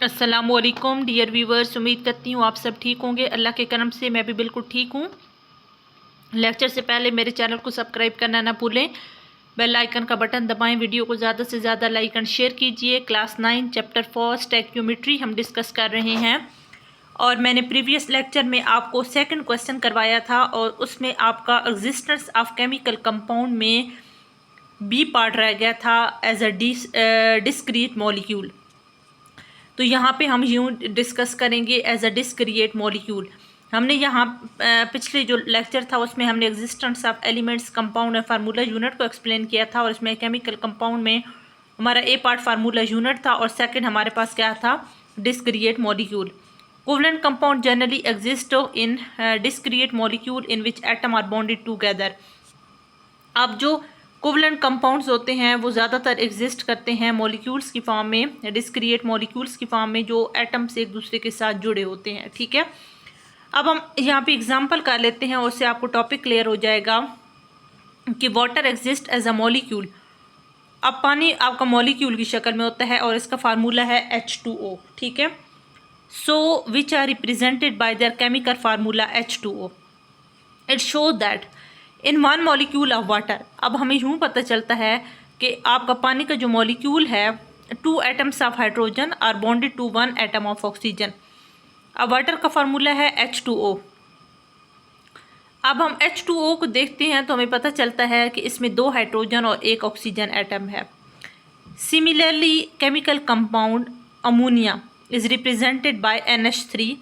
अस्सलामुअलैकुम dear viewers, उम्मीद करती हूँ आप सब ठीक होंगे। अल्लाह के करम से मैं भी बिल्कुल ठीक हूँ। लेक्चर से पहले मेरे चैनल को सब्सक्राइब करना ना भूलें, बेल आइकन का बटन दबाएं, वीडियो को ज़्यादा से ज़्यादा लाइक एंड शेयर कीजिए। क्लास 9 चैप्टर 4 स्टैक्योमेट्री हम डिस्कस कर रहे हैं और मैंने प्रीवियस लेक्चर में आपको सेकंड क्वेश्चन करवाया था और उसमें आपका एग्जिस्टेंस ऑफ केमिकल कंपाउंड में बी पार्ट रह गया था एज अ डिस्क्रीट मॉलिक्यूल। तो यहाँ पे हम यूँ डिस्कस करेंगे एज अ डिस्क्रिएट मॉलिक्यूल। हमने यहाँ पिछले जो लेक्चर था उसमें हमने existence of elements compound and formula unit को एक्सप्लेन किया था और इसमें केमिकल कंपाउंड में हमारा ए पार्ट फार्मूला यूनिट था और सेकंड हमारे पास क्या था, discrete molecule. Covalent compound generally exist in discrete molecule in which atom are bonded together. अब जो कोवलेंट कंपाउंड्स होते हैं वो ज़्यादातर एग्जिस्ट करते हैं मॉलिक्यूल्स की फॉर्म में, डिस्क्रिएट मॉलिक्यूल्स की फॉर्म में, जो एटम्स एक दूसरे के साथ जुड़े होते हैं। ठीक है, अब हम यहाँ पे एग्जांपल कर लेते हैं और उससे आपको टॉपिक क्लियर हो जाएगा कि water exist as a molecule. अब पानी आपका मॉलिक्यूल की शक्ल में होता है और इसका फार्मूला है H2O। ठीक है, so which are represented by their chemical formula H2O। It show that in one molecule of water. अब हमें यूँ पता चलता है कि आपका पानी का जो मॉलिक्यूल है, 2 atoms of hydrogen are bonded to 1 atom of oxygen. अब वाटर का फार्मूला है H2O। अब हम H2O को देखते हैं तो हमें पता चलता है कि इसमें 2 हाइड्रोजन और 1 ऑक्सीजन एटम है। Similarly chemical compound ammonia is represented bye NH3,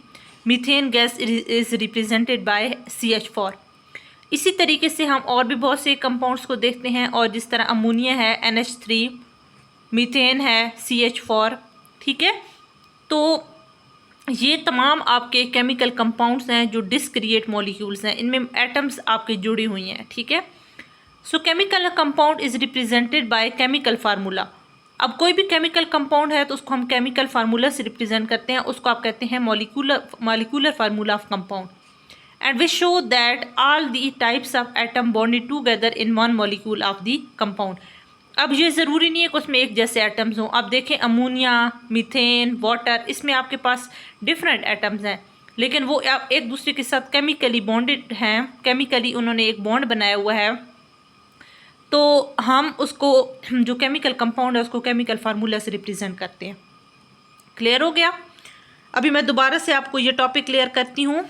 methane gas is represented bye CH4। इसी तरीके से हम और भी बहुत से कंपाउंड्स को देखते हैं और जिस तरह अमोनिया है NH3, मीथेन है CH4। ठीक है, तो ये तमाम आपके केमिकल कंपाउंड्स हैं जो डिस्क्रिएट मॉलिक्यूल्स हैं, इनमें एटम्स आपके जुड़ी हुई हैं। ठीक है, सो chemical compound is represented by chemical formula. अब कोई भी केमिकल कंपाउंड है तो उसको हम केमिकल फार्मूला से रिप्रेजेंट करते हैं, उसको आप कहते हैं molecular formula of compound. And we show that all the types of atom bonded together in one molecule of the compound। अब ये ज़रूरी नहीं है कि उसमें एक जैसे एटम्स हों। अब देखें अमोनिया, मीथेन, वाटर, इसमें आपके पास डिफरेंट एटम्स हैं लेकिन वो एक दूसरे के साथ केमिकली बॉन्डेड हैं, केमिकली उन्होंने एक बॉन्ड बनाया हुआ है। तो हम उसको जो केमिकल कंपाउंड है उसको केमिकल फार्मूला से रिप्रेजेंट करते हैं। क्लियर हो गया? अभी मैं दोबारा से आपको ये टॉपिक क्लियर करती हूँ।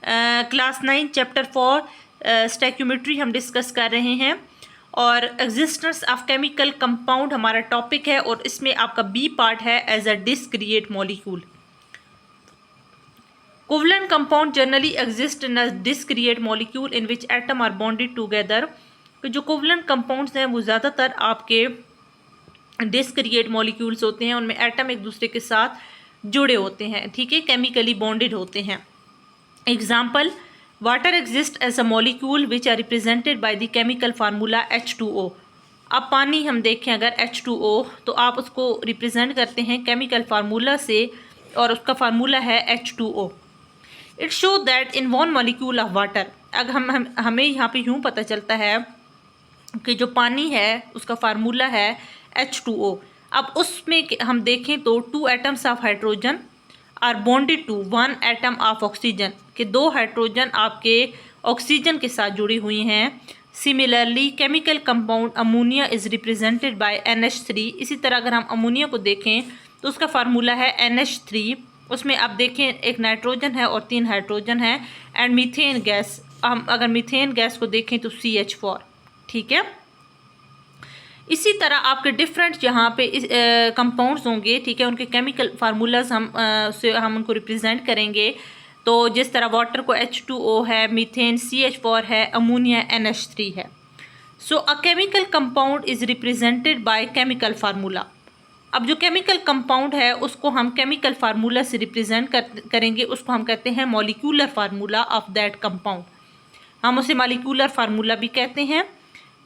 क्लास 9 चैप्टर 4 स्टैक्योमेट्री हम डिस्कस कर रहे हैं और एग्जिस्टेंस ऑफ केमिकल कंपाउंड हमारा टॉपिक है और इसमें आपका बी पार्ट है as a discrete molecule. Covalent compound generally exist in a discrete molecule in which atom are bonded together. तो जो कोवलेंट कंपाउंड्स हैं वो ज़्यादातर आपके डिस्क्रिएट मॉलिक्यूल्स होते हैं, उनमें एटम एक दूसरे के साथ जुड़े होते हैं। ठीक है, केमिकली बॉन्डेड होते हैं। Example, water exist as a molecule which are represented by the chemical formula H2O। अब पानी हम देखें अगर H2O तो आप उसको रिप्रेजेंट करते हैं केमिकल फार्मूला से और उसका फार्मूला है H2O। It show that in one molecule of water. अगर हमें यहाँ पे यूँ पता चलता है कि जो पानी है उसका फार्मूला है H2O। अब उसमें हम देखें तो 2 atoms of hydrogen are bonded to 1 atom of oxygen, के 2 हाइड्रोजन आपके ऑक्सीजन के साथ जुड़ी हुई हैं। Similarly chemical compound ammonia is represented bye NH3। इसी तरह अगर हम अमोनिया को देखें तो उसका फार्मूला है NH3। उसमें आप देखें एक नाइट्रोजन है और 3 हाइड्रोजन है। एंड मीथेन गैस, हम अगर मीथेन गैस को देखें तो CH4। ठीक है, इसी तरह आपके डिफरेंट यहाँ पे कंपाउंड्स होंगे। ठीक है, उनके केमिकल फार्मूलाज हम उनको रिप्रेजेंट करेंगे। तो जिस तरह वाटर को H2O है, मीथेन CH4 है, अमोनिया NH3 है। So a chemical compound is represented by chemical formula. अब जो केमिकल कंपाउंड है उसको हम केमिकल फार्मूला से रिप्रेजेंट करेंगे, उसको हम कहते हैं molecular formula of that compound. हम उसे मॉलिक्यूलर फार्मूला भी कहते हैं।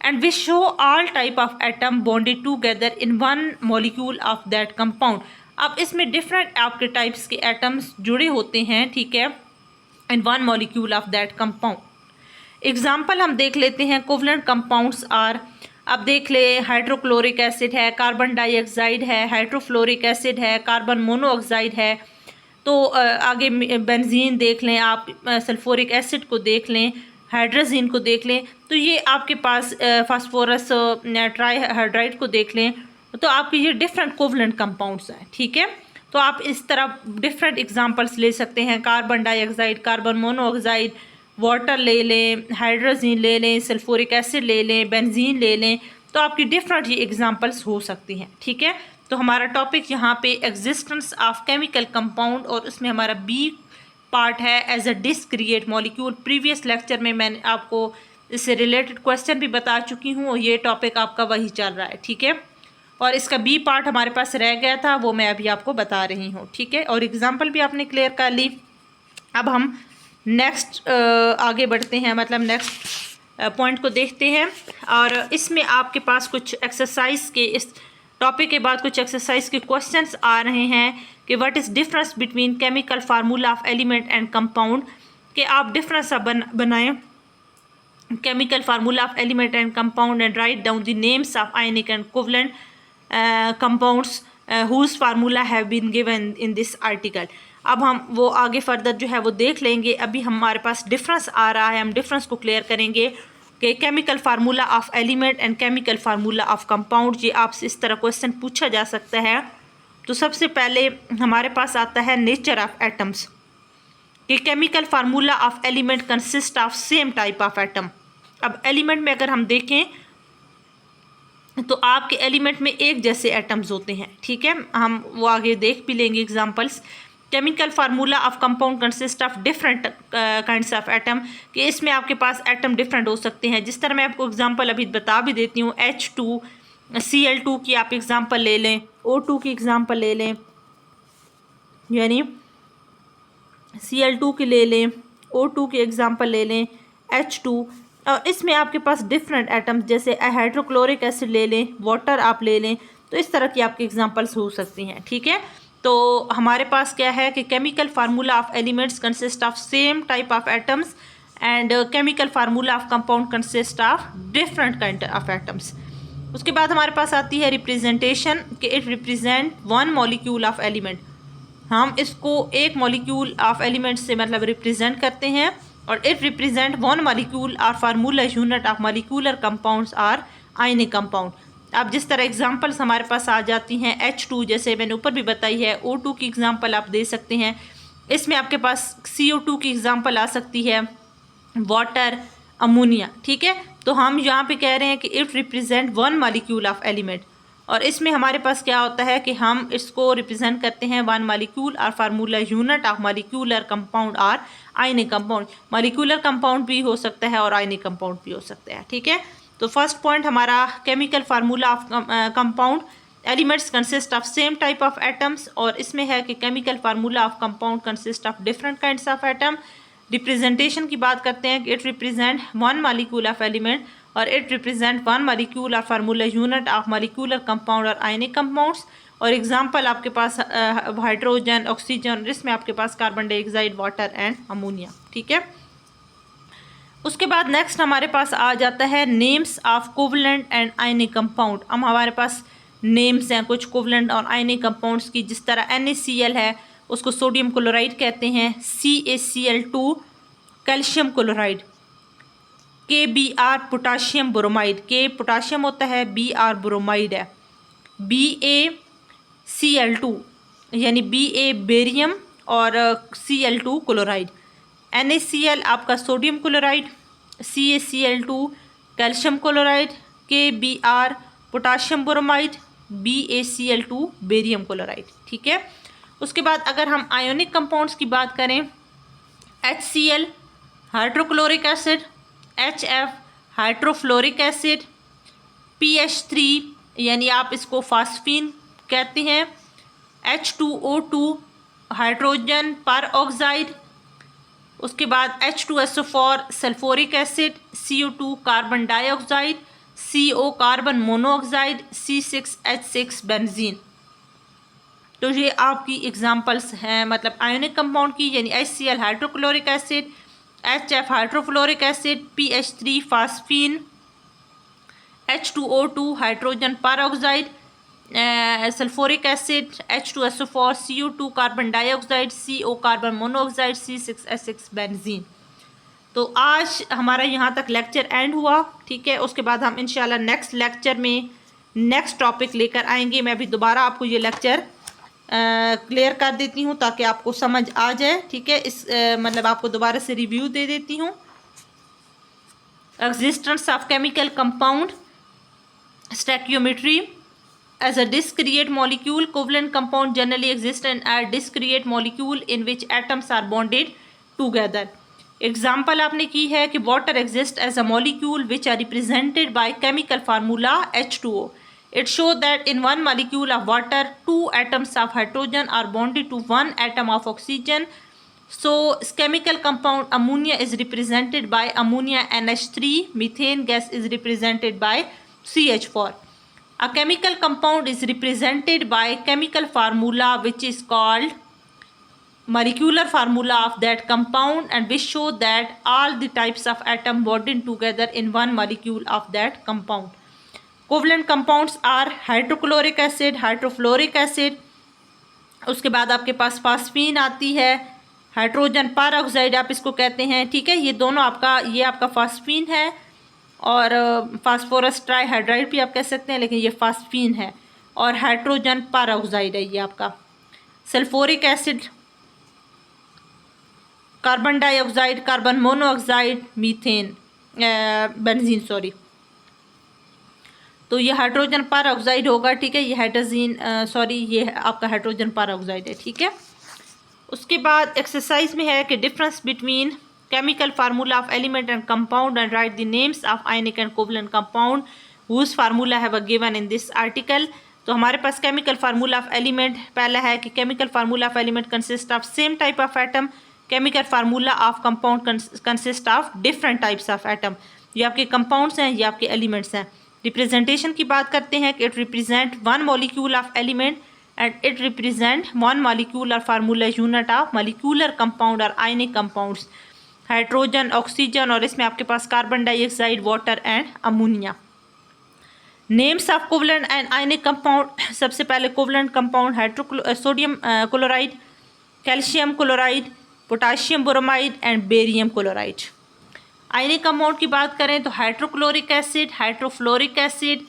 And we show all type of atom bonded together in one molecule of that compound। अब इसमें डिफरेंट आपके टाइप्स के एटम्स जुड़े होते हैं। ठीक है, इन one molecule of that compound. Example हम देख लेते हैं। कोवलेंट कंपाउंड्स आर अब देख ले, हाइड्रोक्लोरिक एसिड है, कार्बन डाइऑक्साइड है, हाइड्रोफ्लोरिक एसिड है, कार्बन मोनोऑक्साइड है। तो आगे बेंजीन देख लें आप, सल्फ्यूरिक एसिड को देख लें, हाइड्रोजीन को देख लें। तो ये आपके पास फास्फोरस ट्राईहाइड्राइड को देख लें। तो आपके ये डिफरेंट कोवलेंट कंपाउंड्स हैं, ठीक है। तो आप इस तरह डिफरेंट एग्जांपल्स ले सकते हैं, carbon dioxide, carbon monoxide, water ले लें, हाइड्रोजीन ले लें, सल्फ्यूरिक एसिड ले लें, बेंजीन ले लें। तो आपकी डिफरेंट ये एग्जांपल्स हो सकती हैं, ठीक है। तो हमारा टॉपिक यहाँ पे एग्जिस्टेंस ऑफ केमिकल कंपाउंड, और उसमें हमारा बी पार्ट है as a discrete molecule. Previous lecture में मैंने आपको इससे रिलेटेड क्वेश्चन भी बता चुकी हूँ और ये टॉपिक आपका वही चल रहा है, ठीक है। और इसका बी पार्ट हमारे पास रह गया था, वो मैं अभी आपको बता रही हूँ, ठीक है। और एग्जाम्पल भी आपने क्लियर कर ली। अब हम नेक्स्ट आगे बढ़ते हैं, मतलब नेक्स्ट पॉइंट को देखते हैं। और इसमें आपके पास कुछ एक्सरसाइज के, इस टॉपिक के बाद कुछ एक्सरसाइज के क्वेश्चंस आ रहे हैं कि what is difference between chemical formula of element and compound, कि आप डिफरेंस बनाएं chemical formula of element and compound and write down the names of ionic and covalent compounds whose formula have been given in this article. अब हम वो आगे further जो है वो देख लेंगे। अभी हमारे पास डिफरेंस आ रहा है, हम डिफरेंस को क्लियर करेंगे कि chemical formula of element and chemical formula of compound. ये आपसे इस तरह क्वेश्चन पूछा जा सकता है। तो सबसे पहले हमारे पास आता है नेचर ऑफ एटम्स, कि chemical formula of element consist of same type of atom. अब एलिमेंट में अगर हम देखें तो आपके एलिमेंट में एक जैसे एटम्स होते हैं, ठीक है। हम वो आगे देख भी लेंगे examples. Chemical formula of compound consist of different kinds of atom, कि इसमें आपके पास एटम डिफरेंट हो सकते हैं। जिस तरह मैं आपको एग्जांपल अभी बता भी देती हूँ, H2Cl2 की आप एग्जांपल ले लें, O2 की एग्जांपल ले लें, यानी Cl2 की ले लें, O2 की एग्जांपल ले लें, H2। और इसमें आपके पास डिफरेंट एटम्स, जैसे हाइड्रोक्लोरिक एसिड ले लें, वाटर आप ले लें। तो इस तरह की आपकी एग्जांपल्स हो सकती हैं, ठीक है। तो हमारे पास क्या है कि chemical formula of elements consist of same type of atoms and chemical formula of compound consist of different kind of atoms. उसके बाद हमारे पास आती है रिप्रेजेंटेशन, कि it represent one molecule of element. हम इसको एक मॉलिक्यूल ऑफ एलिमेंट से मतलब रिप्रेजेंट करते हैं, और इट रिप्रेजेंट वन मॉलिक्यूल और formula unit of molecular compounds are ionic compound. अब जिस तरह एग्जांपल्स हमारे पास आ जाती हैं, H2 जैसे मैंने ऊपर भी बताई है, O2 की एग्जांपल आप दे सकते हैं। इसमें आपके पास CO2 की एग्जांपल आ सकती है, वाटर, अमोनिया, ठीक है। तो हम यहाँ पे कह रहे हैं कि it represent one molecule of element, और इसमें हमारे पास क्या होता है कि हम इसको रिप्रेजेंट करते हैं वन मॉलिक्यूल और formula unit of molecular compound और आयनिक कंपाउंड। मॉलिक्यूलर कंपाउंड भी हो सकता है और आयनिक कंपाउंड भी हो सकता है, ठीक है। तो फर्स्ट पॉइंट हमारा chemical formula of compound, elements consist of same type of atoms, और इसमें है कि chemical formula of compound consist of different kinds of atom. Representation की बात करते हैं कि it represent one molecule of element, और इट रिप्रेजेंट वन मॉलिक्यूल और formula unit of molecular compound और आयनिक कंपाउंड्स। और एग्जांपल आपके पास हाइड्रोजन, ऑक्सीजन, इसमें आपके पास carbon dioxide, water and ammonia, ठीक है। उसके बाद नेक्स्ट हमारे पास आ जाता है names of covalent and ionic compound. अब हमारे पास नेम्स हैं कुछ कोवलेंट और आयनिक कंपाउंड्स की, जिस तरह NaCl है उसको सोडियम क्लोराइड कहते हैं, CaCl2 calcium chloride, KBr potassium bromide, K potassium होता है, Br ब्रोमाइड है, BaCl2 यानी Ba बेरियम और Cl2 क्लोराइड, NaCl आपका sodium chloride, CaCl2 calcium chloride, KBr potassium bromide, BaCl2 barium chloride, ठीक है। उसके बाद अगर हम आयोनिक कंपाउंड्स की बात करें, HCl hydrochloric acid, HF hydrofluoric acid, PH3 यानी आप इसको फास्फीन कहते हैं, H2O2 हाइड्रोजन पर ऑक्साइड, उसके बाद H2SO4 sulphuric acid, CO2 carbon dioxide, CO carbon monoxide, C6H6 benzene. तो ये आपकी एग्जांपल्स हैं मतलब आयोनिक कंपाउंड की, यानी HCl hydrochloric acid, HF hydrofluoric acid, PH3 phosphine, H2O2 hydrogen पर sulphuric acid H2SO4 CO2 carbon dioxide CO carbon monoxide C6H6 benzene. तो आज हमारा यहाँ तक लेक्चर एंड हुआ, ठीक है। उसके बाद हम इंशाल्लाह नेक्स्ट लेक्चर में नेक्स्ट टॉपिक लेकर आएंगे। मैं अभी दोबारा आपको ये लेक्चर क्लियर कर देती हूँ ताकि आपको समझ आ जाए, ठीक है। इस मतलब आपको दोबारा से रिव्यू दे देती हूँ। Existence of chemical compound, stoichiometry as a discrete molecule, covalent compound generally exist in a discrete molecule in which atoms are bonded together. Example आपने की है कि water exists as a molecule which are represented by chemical formula H2O. It shows that in one molecule of water, 2 atoms of hydrogen are bonded to 1 atom of oxygen. So, chemical compound ammonia is represented by ammonia NH3. Methane gas is represented by CH4. A chemical compound is represented by chemical formula which is called molecular formula of that compound, and which show that all the types of atom bonded together in one molecule of that compound. Covalent compounds are hydrochloric acid, hydrofluoric acid, उसके बाद आपके पास phosphine आती है, hydrogen peroxide आप इसको कहते हैं, ठीक है। ये दोनों आपका, ये आपका फास्फीन है और फास्फोरस ट्राईहाइड्राइड भी आप कह सकते हैं, लेकिन ये फास्फीन है। और हाइड्रोजन परऑक्साइड है ये आपका। Sulphuric acid, carbon dioxide, carbon monoxide, methane, benzene sorry. तो ये हाइड्रोजन परऑक्साइड होगा, ठीक है। ये हाइड्रोजीन सॉरी ये आपका हाइड्रोजन परऑक्साइड है, ठीक है। उसके बाद एक्सरसाइज में है कि difference between chemical formula of element and compound, and write the names of ionic and covalent compound whose formula have a given in this article. तो हमारे पास chemical formula of element पहला है कि chemical formula of element consist of same type of atom. chemical formula of compound consist of different types of atom. ये आपके compounds हैं, ये आपके elements हैं। representation की बात करते हैं कि it represent one molecule of element and it represent one molecule or formula unit of molecular compound or ionic compounds. Hydrogen, oxygen, और इसमें आपके पास carbon dioxide, water and ammonia. Names of covalent and ionic compound, सबसे पहले covalent compound sodium chloride, calcium chloride, potassium bromide and barium chloride. Ionic compound की बात करें तो hydrochloric acid, hydrofluoric acid,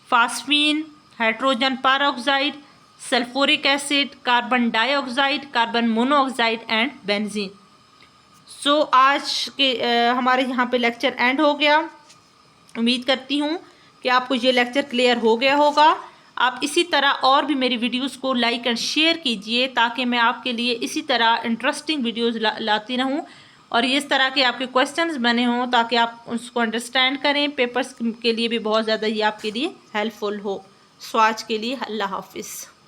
phosphine, hydrogen peroxide, sulphuric acid, carbon dioxide, carbon monoxide and benzene. So आज के हमारे यहाँ पे लेक्चर एंड हो गया। उम्मीद करती हूँ कि आपको ये लेक्चर क्लियर हो गया होगा। आप इसी तरह और भी मेरी वीडियोस को लाइक एंड शेयर कीजिए ताकि मैं आपके लिए इसी तरह इंटरेस्टिंग वीडियोस लाती रहूँ और इस तरह के आपके क्वेश्चंस बने हों ताकि आप उसको अंडरस्टैंड करें। पेपर्स के लिए भी बहुत ज़्यादा ये आपके लिए हेल्पफुल हो। सो आज के लिए अल्लाह हाफिज़।